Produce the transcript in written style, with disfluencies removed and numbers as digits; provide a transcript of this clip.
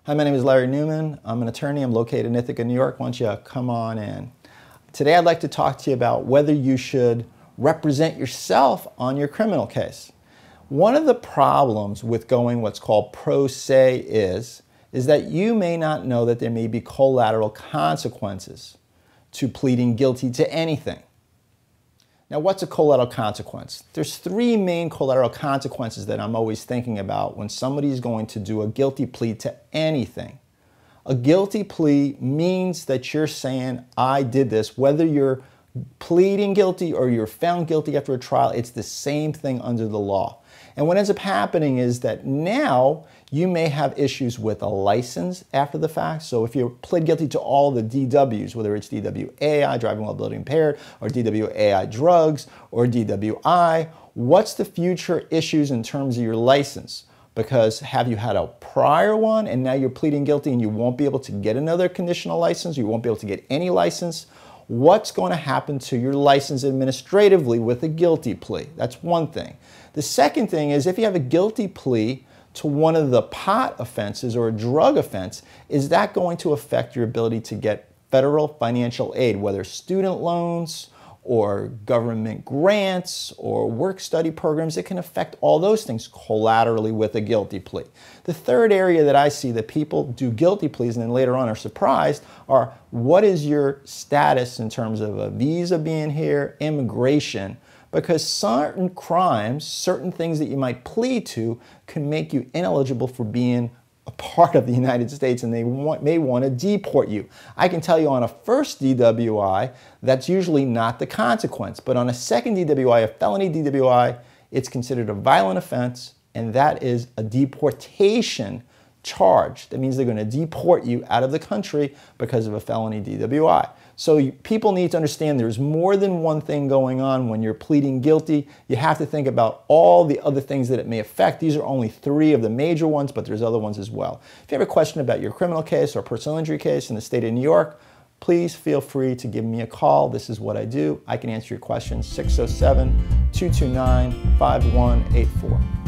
Hi, my name is Larry Newman. I'm an attorney. I'm located in Ithaca, New York. Why don't you come on in? Today I'd like to talk to you about whether you should represent yourself on your criminal case. One of the problems with going what's called pro se is that you may not know that there may be collateral consequences to pleading guilty to anything. Now, what's a collateral consequence? There's three main collateral consequences that I'm always thinking about when somebody's going to do a guilty plea to anything. A guilty plea means that you're saying, I did this. Whether you're pleading guilty or you're found guilty after a trial, it's the same thing under the law. And what ends up happening is that now you may have issues with a license after the fact. So if you plead guilty to all the DWs, whether it's DWAI, driving while ability impaired, or DWAI drugs, or DWI, what's the future issues in terms of your license? Because have you had a prior one and now you're pleading guilty and you won't be able to get another conditional license, you won't be able to get any license? What's going to happen to your license administratively with a guilty plea? That's one thing. The second thing is if you have a guilty plea to one of the pot offenses or a drug offense, is that going to affect your ability to get federal financial aid, whether student loans or government grants or work-study programs? It can affect all those things collaterally with a guilty plea. The third area that I see that people do guilty pleas and then later on are surprised are, what is your status in terms of a visa being here, immigration? Because certain crimes, certain things that you might plead to can make you ineligible for being a part of the United States, and they may want to deport you. I can tell you on a first DWI, that's usually not the consequence. But on a second DWI, a felony DWI, it's considered a violent offense, and that is a deportation charge. That means they're going to deport you out of the country because of a felony DWI. So people need to understand there's more than one thing going on when you're pleading guilty. You have to think about all the other things that it may affect. These are only three of the major ones, but there's other ones as well. If you have a question about your criminal case or personal injury case in the state of New York, please feel free to give me a call. This is what I do. I can answer your questions, 607-229-5184.